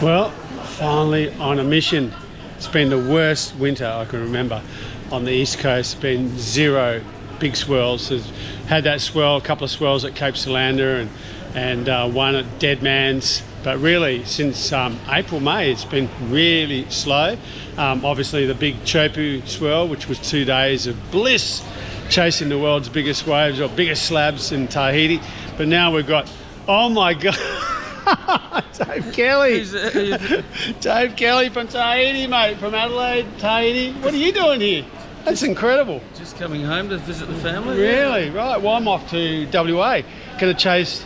Well, finally on a mission. It's been the worst winter I can remember on the east coast. It's been zero big swells. There's had that swell, a couple of swells at Cape Solander and one at Dead Man's. But really, since April, May, it's been really slow. Obviously, the big Teahupoo swell, which was 2 days of bliss, chasing the world's biggest waves or biggest slabs in Tahiti. But now we've got, oh my God, Dave Kelly. Dave Kelly from Tahiti, mate, from Adelaide, Tahiti. What are you doing here? That's incredible. Just coming home to visit the family. Really? Right. Well, I'm off to WA. Going to chase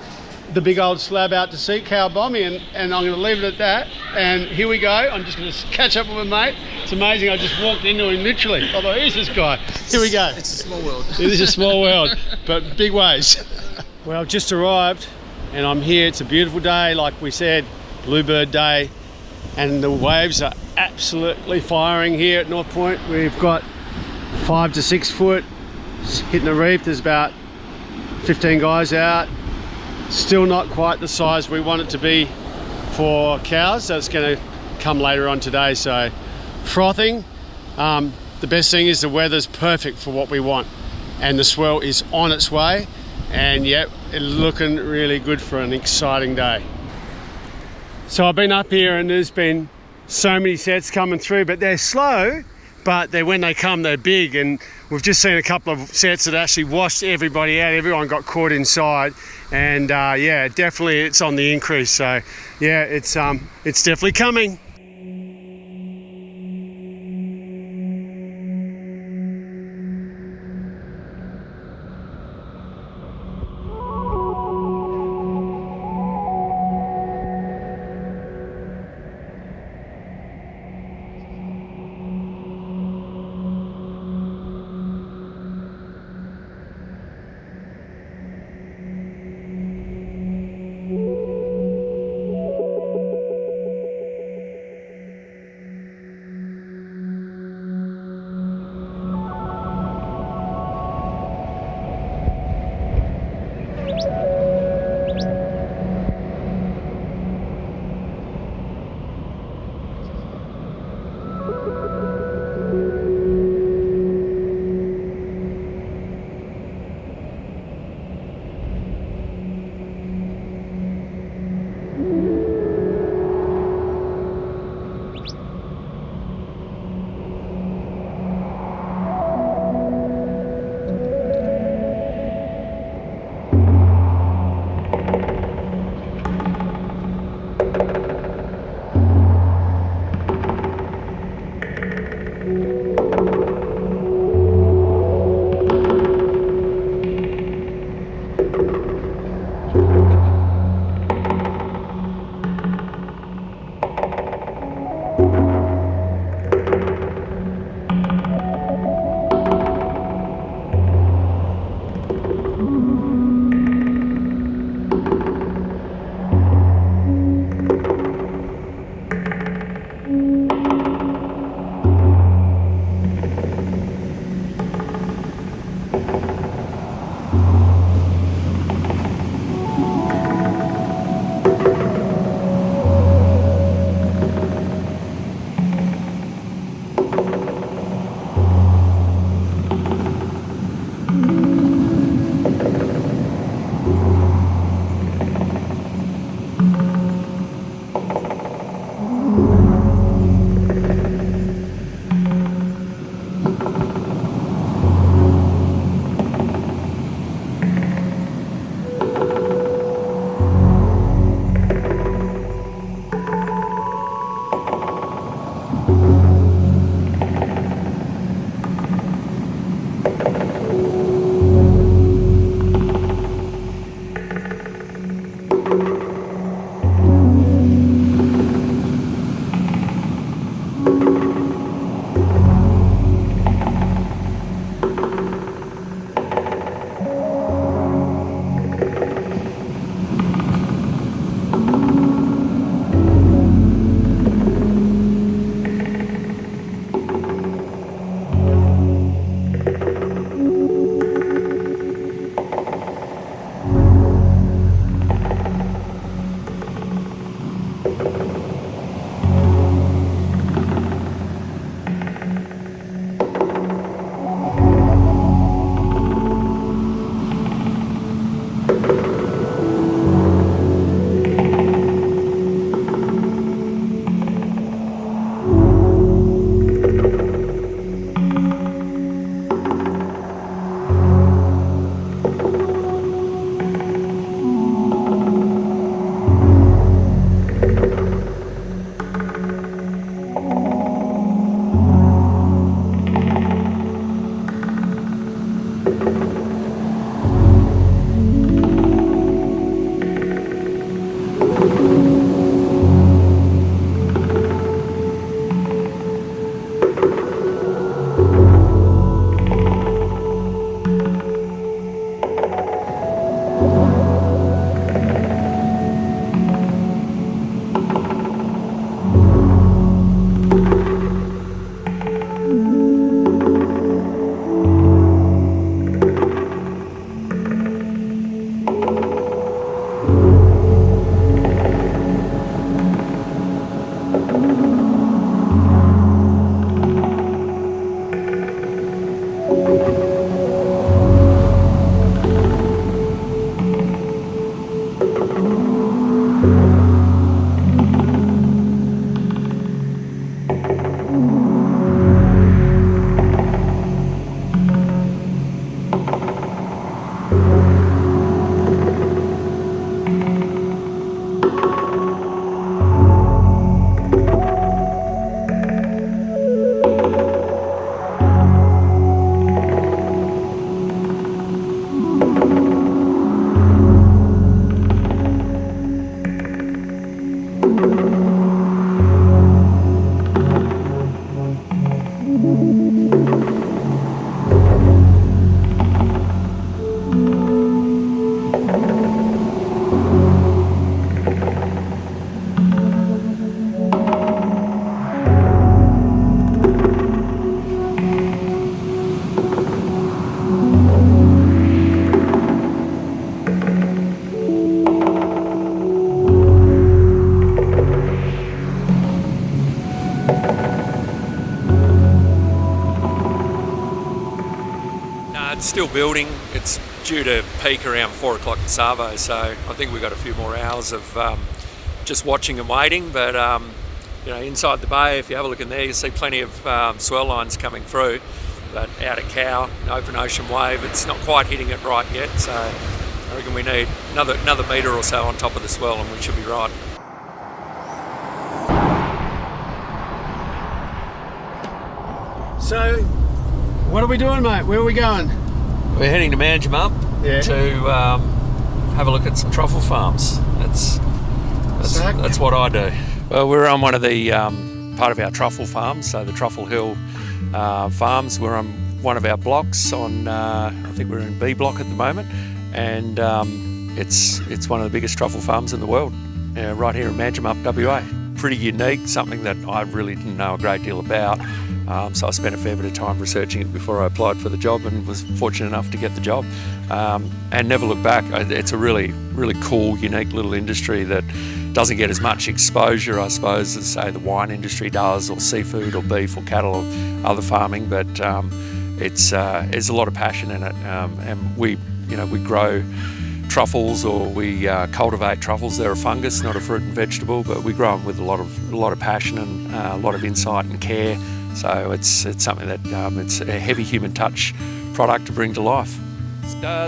the big old slab out to sea, cow Bombie, and I'm going to leave it at that. And here we go. I'm just going to catch up with my mate. It's amazing. I just walked into him literally. I thought, who's this guy? Here we go. It's a small world. It is a small world, but big waves. Well, I've just arrived and I'm here. It's a beautiful day, like we said, Bluebird Day, and the waves are absolutely firing here at North Point. We've got 5 to 6 foot hitting the reef. There's about 15 guys out. Still not quite the size we want it to be for cows, so it's going to come later on today. So frothing. The best thing is the weather's perfect for what we want, and the swell is on its way, and yep, it's looking really good for an exciting day. So I've been up here and there's been so many sets coming through, but they're slow, but when they come, they're big. And we've just seen a couple of sets that actually washed everybody out. Everyone got caught inside, and yeah, definitely it's on the increase. So yeah, it's definitely coming. still building. It's due to peak around 4 o'clock in Savo, so I think we've got a few more hours of just watching and waiting. But inside the bay, if you have a look in there, you see plenty of swell lines coming through. But out at Cow, open ocean wave, it's not quite hitting it right yet, so I reckon we need another metre or so on top of the swell and we should be right. So, what are we doing, mate? Where are we going? We're heading to Manjimup to have a look at some truffle farms. That's what I do. Well, we're on one of the part of our truffle farms, so the Truffle Hill farms. We're on one of our blocks on, I think we're in B block at the moment, and it's one of the biggest truffle farms in the world, right here in Manjimup, WA. Pretty unique, something that I really didn't know a great deal about. So I spent a fair bit of time researching it before I applied for the job and was fortunate enough to get the job and never look back. It's a really, really cool, unique little industry that doesn't get as much exposure, I suppose, as say the wine industry does, or seafood or beef or cattle or other farming, but there's a lot of passion in it, and we grow truffles, or we cultivate truffles. They're a fungus, not a fruit and vegetable, but we grow them with a lot of passion and a lot of insight and care. So it's something that it's a heavy human touch product to bring to life.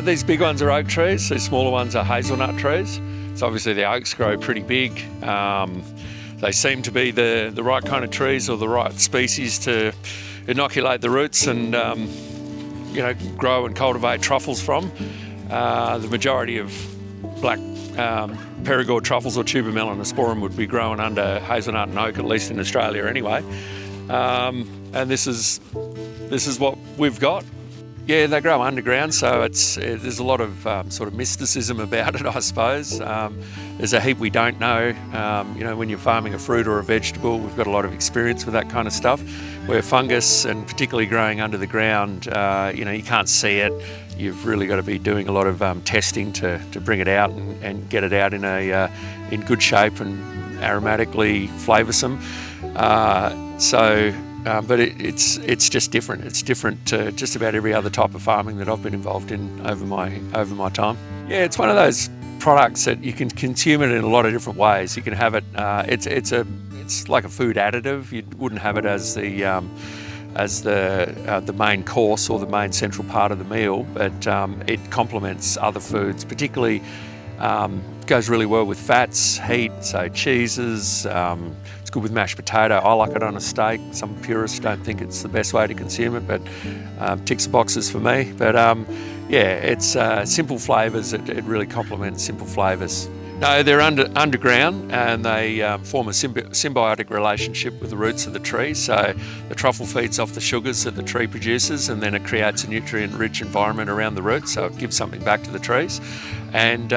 These big ones are oak trees. These smaller ones are hazelnut trees. So obviously the oaks grow pretty big. They seem to be the right kind of trees, or the right species to inoculate the roots and grow and cultivate truffles from. The majority of black Perigord truffles or tuber melanosporum would be grown under hazelnut and oak, at least in Australia anyway. And this is what we've got. Yeah, they grow underground, so there's a lot of sort of mysticism about it, I suppose. There's a heap we don't know. When you're farming a fruit or a vegetable, we've got a lot of experience with that kind of stuff. Where fungus, and particularly growing under the ground, you can't see it. You've really got to be doing a lot of testing to bring it out and get it out in good shape and aromatically flavoursome. But it's just different. It's different to just about every other type of farming that I've been involved in over my time. Yeah, it's one of those products that you can consume it in a lot of different ways. You can have it. It's like a food additive. You wouldn't have it as the main course or the main central part of the meal, but it complements other foods. Particularly, goes really well with fats, heat, so cheeses. It's good with mashed potato. I like it on a steak. Some purists don't think it's the best way to consume it, but ticks the boxes for me. But it's simple flavours. It really complements simple flavours. No, they're underground, and they form a symbiotic relationship with the roots of the tree. So the truffle feeds off the sugars that the tree produces, and then it creates a nutrient-rich environment around the roots, so it gives something back to the trees. And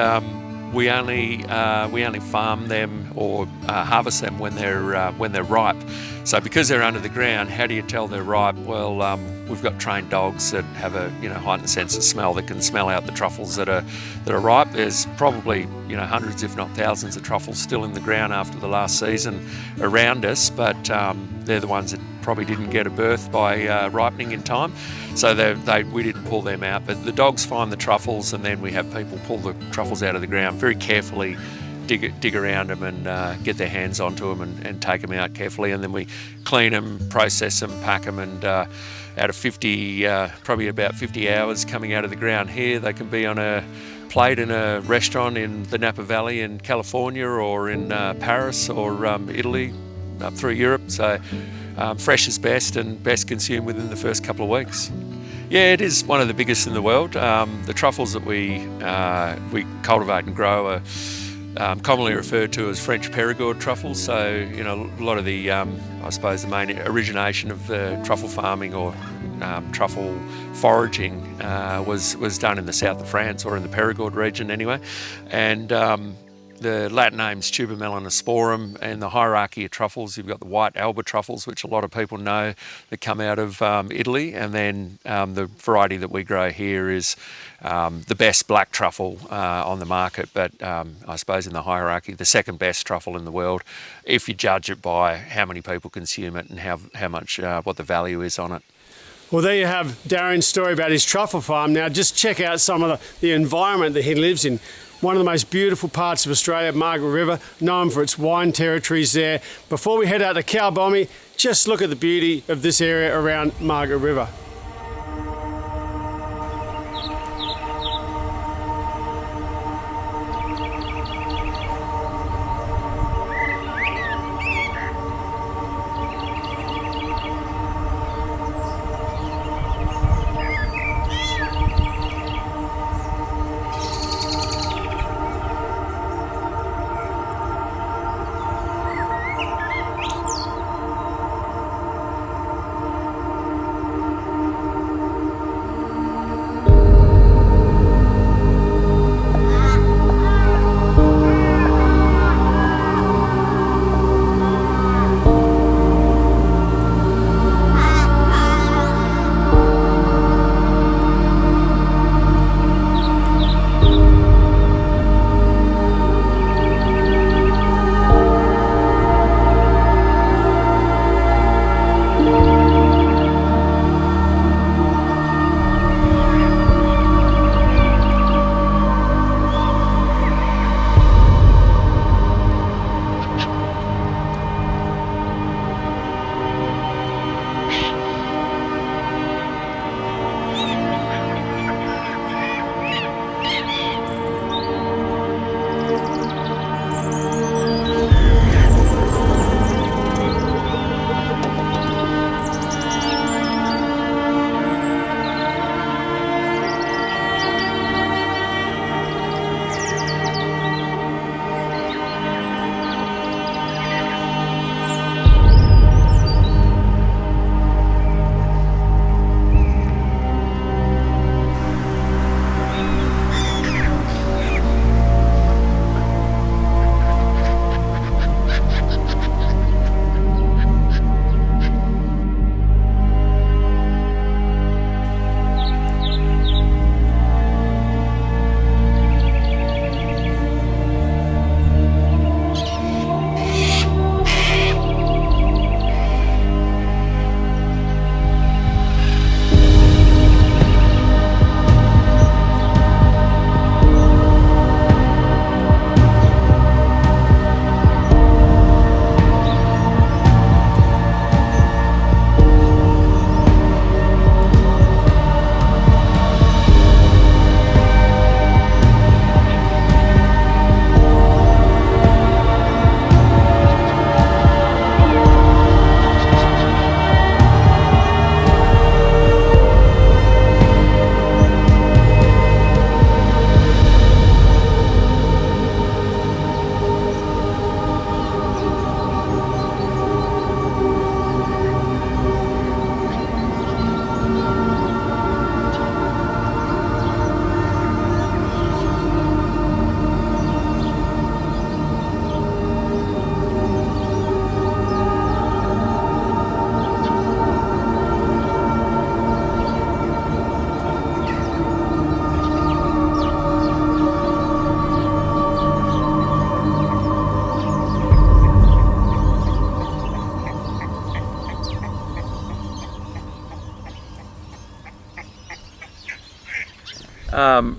we only farm them or harvest them when they're ripe. So because they're under the ground, how do you tell they're ripe? Well, we've got trained dogs that have a heightened sense of smell that can smell out the truffles that are ripe. There's probably hundreds, if not thousands, of truffles still in the ground after the last season around us, but they're the ones that probably didn't get a birth by ripening in time. So we didn't pull them out, but the dogs find the truffles, and then we have people pull the truffles out of the ground very carefully, dig around them and get their hands onto them and take them out carefully, and then we clean them, process them, pack them, and out of 50, probably about 50 hours coming out of the ground here, they can be on a plate in a restaurant in the Napa Valley in California, or in Paris, or Italy, up through Europe. So fresh is best, and best consumed within the first couple of weeks. Yeah, it is one of the biggest in the world. The truffles that we cultivate and grow are commonly referred to as French Perigord truffles. So, a lot of the, I suppose, the main origination of the truffle farming or truffle foraging was done in the south of France, or in the Perigord region anyway. And the Latin name's tuber melanosporum, and the hierarchy of truffles, you've got the white Alba truffles, which a lot of people know, that come out of Italy, and then the variety that we grow here is the best black truffle on the market, but I suppose in the hierarchy, the second best truffle in the world, if you judge it by how many people consume it and how much, what the value is on it. Well, there you have Darian's story about his truffle farm. Now just check out some of the environment that he lives in. One of the most beautiful parts of Australia, Margaret River, known for its wine territories there. Before we head out to Bombie, just look at the beauty of this area around Margaret River.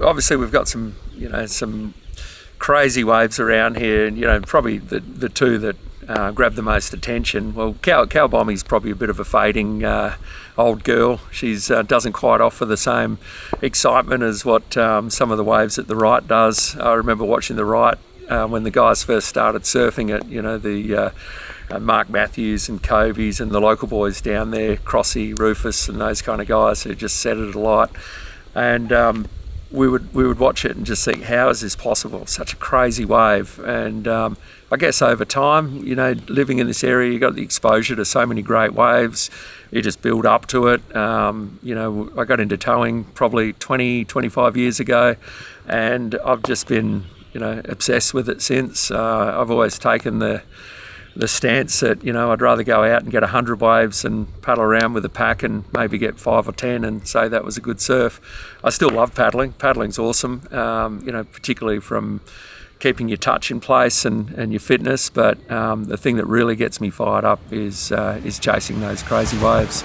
Obviously, we've got some, some crazy waves around here, and probably the two that grab the most attention. Well, Bombie's probably a bit of a fading old girl. She's doesn't quite offer the same excitement as what some of the waves at the right does. I remember watching the right when the guys first started surfing it. The Mark Matthews and Covies and the local boys down there, Crossy, Rufus, and those kind of guys who just set it alight. And we would watch it and just think, how is this possible? Such a crazy wave. And I guess over time, living in this area, you got the exposure to so many great waves. You just build up to it. I got into towing probably 25 years ago, and I've just been, obsessed with it since. I've always taken the stance that, I'd rather go out and get 100 waves and paddle around with a pack and maybe get 5 or 10 and say that was a good surf. I still love paddling. Paddling's awesome, particularly from keeping your touch in place and your fitness. But the thing that really gets me fired up is chasing those crazy waves.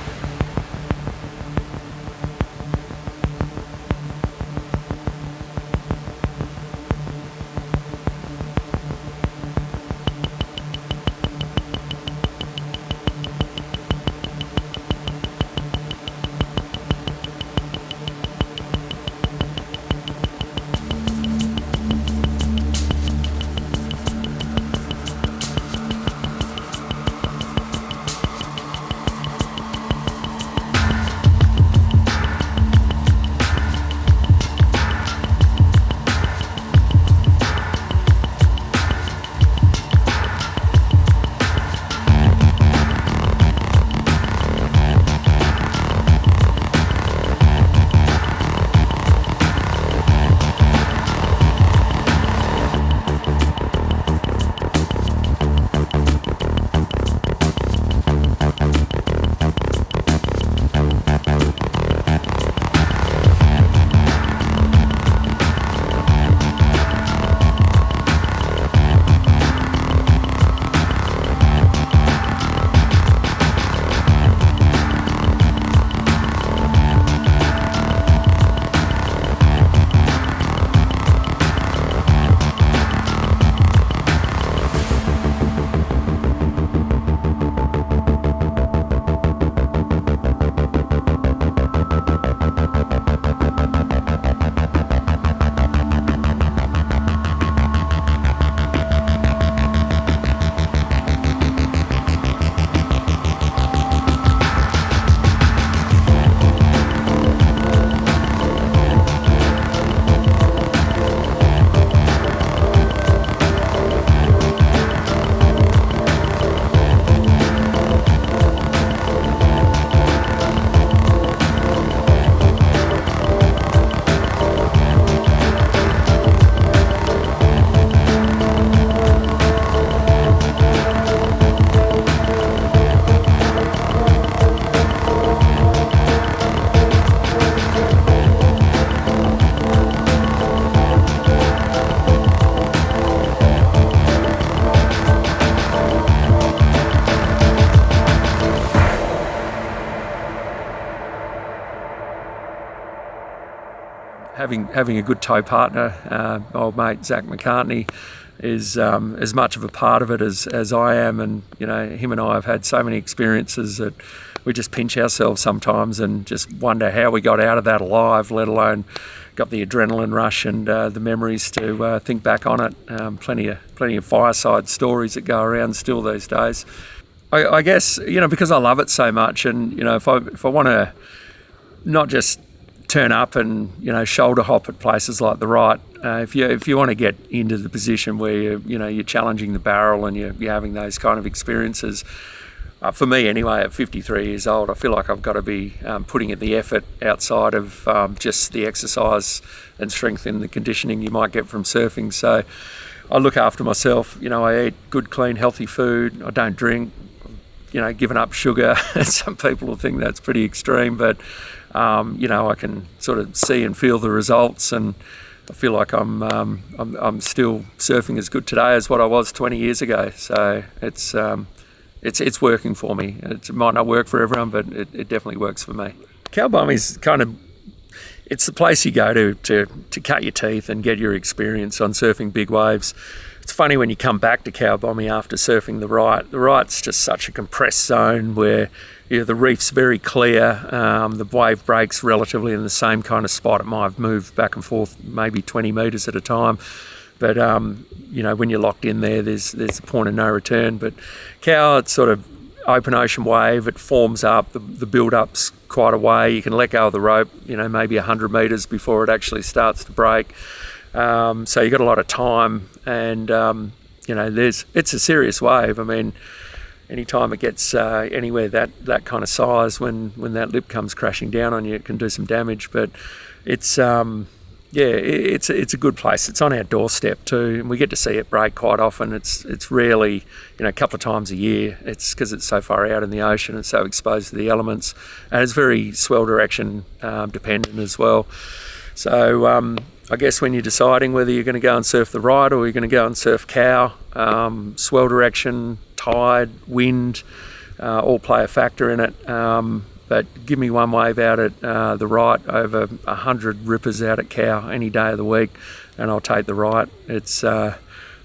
having a good tow partner, my old mate Zach McCartney, is as much of a part of it as I am, and him and I have had so many experiences that we just pinch ourselves sometimes and just wonder how we got out of that alive, let alone got the adrenaline rush and the memories to think back on it. Plenty of fireside stories that go around still these days. I guess because I love it so much, and if I want to not just turn up and shoulder hop at places like the right. If you want to get into the position where you're challenging the barrel and you're having those kind of experiences, for me anyway, at 53 years old, I feel like I've got to be putting in the effort outside of just the exercise and strength and the conditioning you might get from surfing. So I look after myself. I eat good, clean, healthy food. I don't drink. Giving up sugar. Some people will think that's pretty extreme, but I can sort of see and feel the results, and I feel like I'm still surfing as good today as what I was 20 years ago. So it's working for me. It might not work for everyone, but it definitely works for me. Cow Bombie's it's the place you go to cut your teeth and get your experience on surfing big waves. It's funny when you come back to Cow Bombie after surfing the right. The right's just such a compressed zone where the reef's very clear. The wave breaks relatively in the same kind of spot. It might have moved back and forth maybe 20 metres at a time. But, when you're locked in there, there's a point of no return. But Cow, it's sort of open ocean wave. It forms up. The build-up's quite a way. You can let go of the rope, maybe 100 metres before it actually starts to break. So you've got a lot of time, and it's a serious wave. I mean, anytime it gets anywhere that kind of size, when that lip comes crashing down on you, it can do some damage. But it's a good place. It's on our doorstep too, and we get to see it break quite often. It's rarely, a couple of times a year. It's because it's so far out in the ocean and so exposed to the elements, and it's very swell direction dependent as well. So I guess when you're deciding whether you're going to go and surf the right or you're going to go and surf Cow, swell direction, tide, wind, all play a factor in it. But give me one wave out at the right over 100 rippers out at Cow any day of the week, and I'll take the right. It's the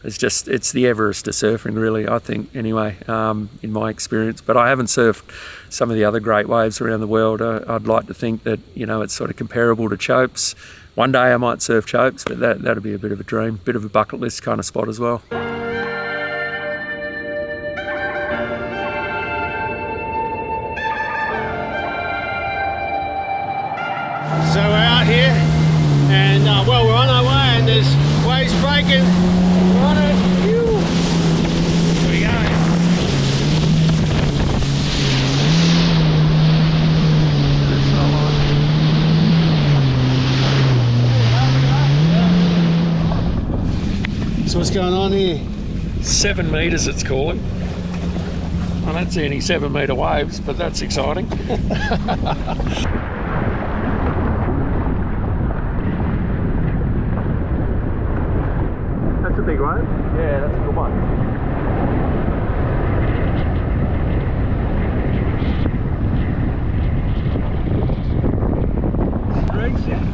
Everest of surfing, really, I think, anyway, in my experience. But I haven't surfed some of the other great waves around the world. I'd like to think that it's sort of comparable to Chopes. One day I might surf Chopes, but that'd be a bit of a dream, bit of a bucket list kind of spot as well. So we're out here, and we're on our way, and there's waves breaking. We're on it. Here we go. So what's going on here? 7 metres it's calling. I don't see any 7 metre waves, but that's exciting. That's a big wave? Yeah, that's a good one. Great sound.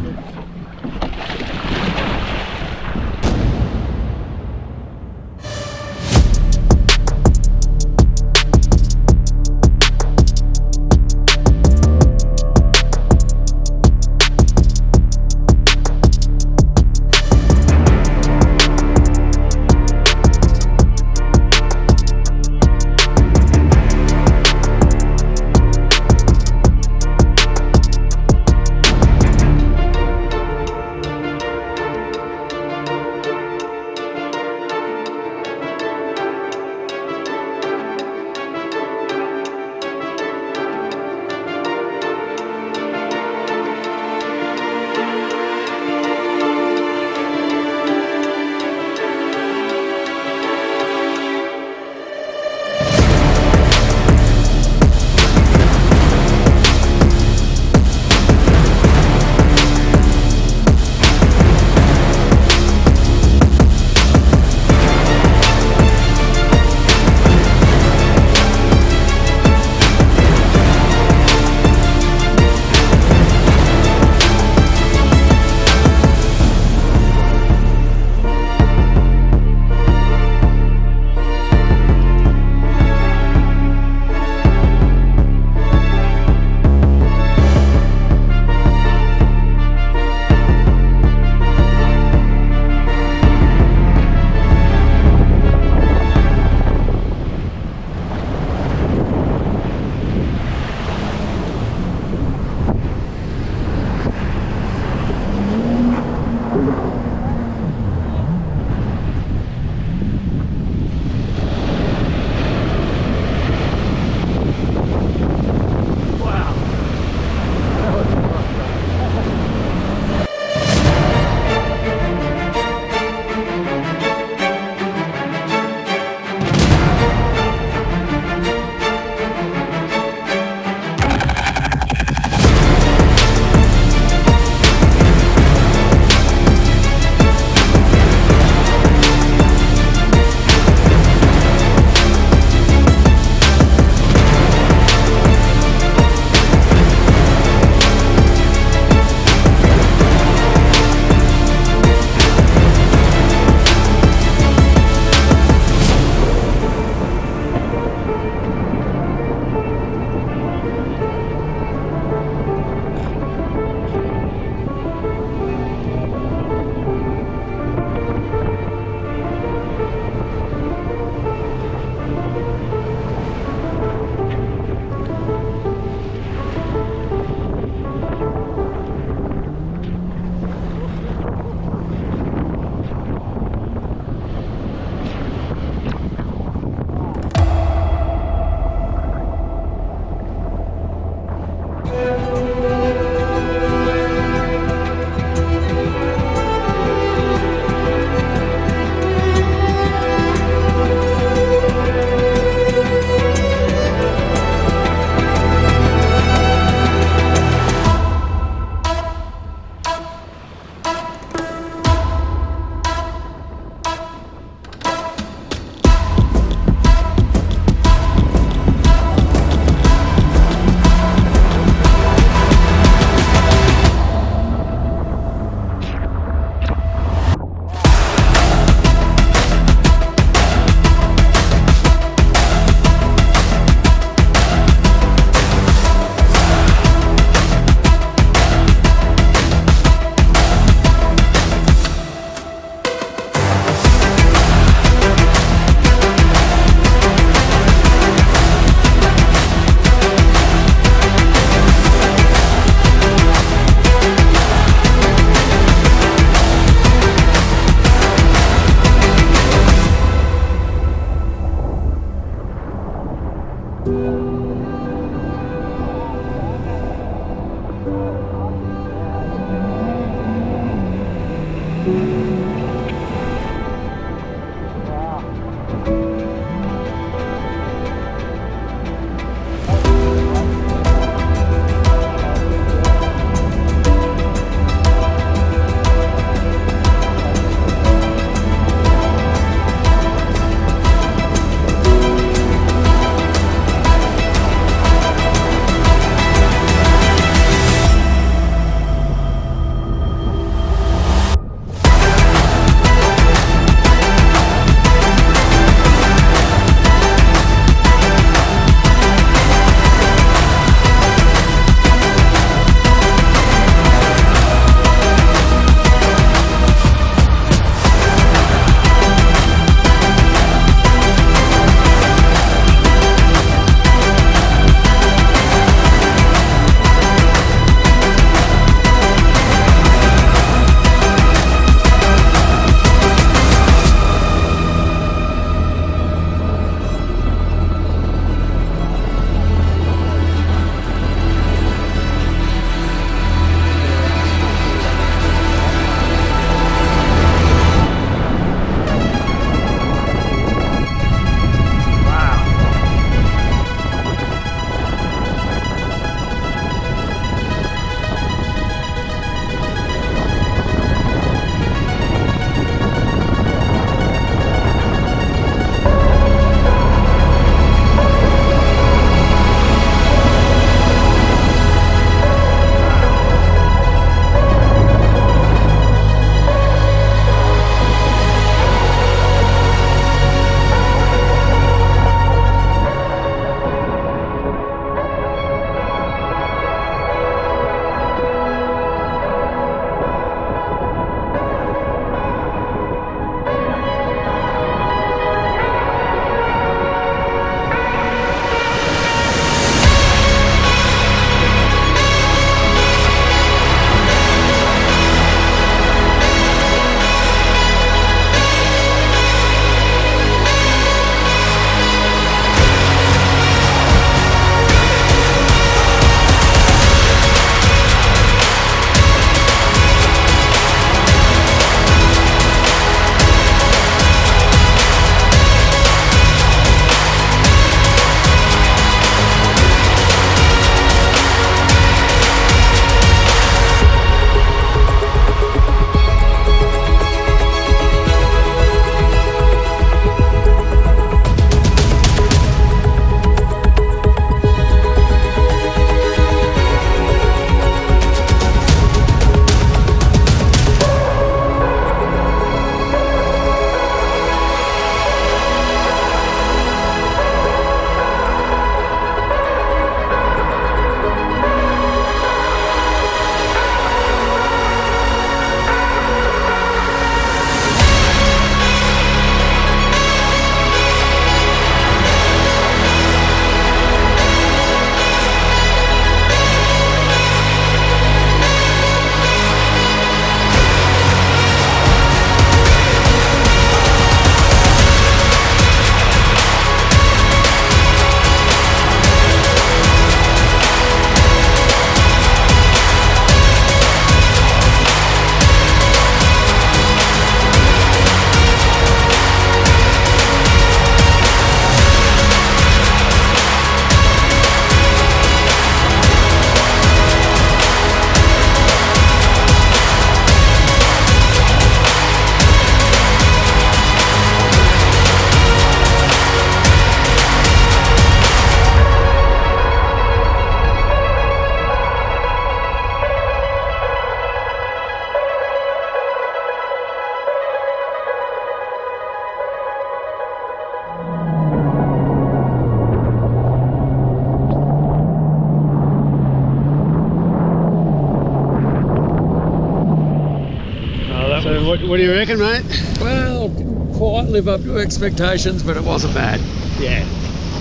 What do you reckon, mate? Well, didn't quite live up to expectations, but it wasn't bad. Yeah.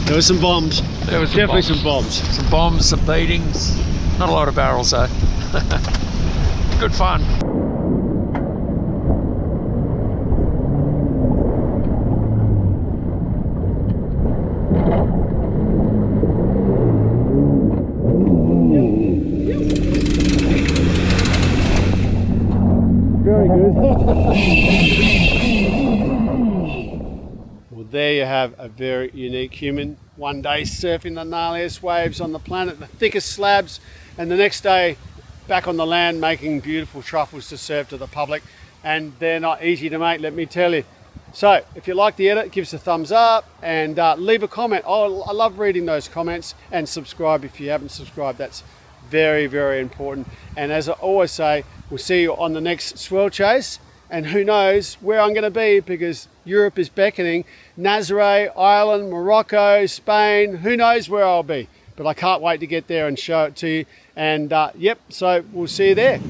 There were some bombs. There was Definitely some bombs. Some bombs, some beatings. Not a lot of barrels though. Good fun. Very good. Well, there you have a very unique human. One day surfing the gnarliest waves on the planet, the thickest slabs, and the next day back on the land making beautiful truffles to serve to the public. And they're not easy to make, let me tell you. So if you like the edit, give us a thumbs up and leave a comment. Oh, I love reading those comments, and subscribe if you haven't subscribed. That's very, very important. And as I always say, we'll see you on the next swell chase. And who knows where I'm going to be, because Europe is beckoning. Nazaré, Ireland, Morocco, Spain, who knows where I'll be. But I can't wait to get there and show it to you. And yep, so we'll see you there.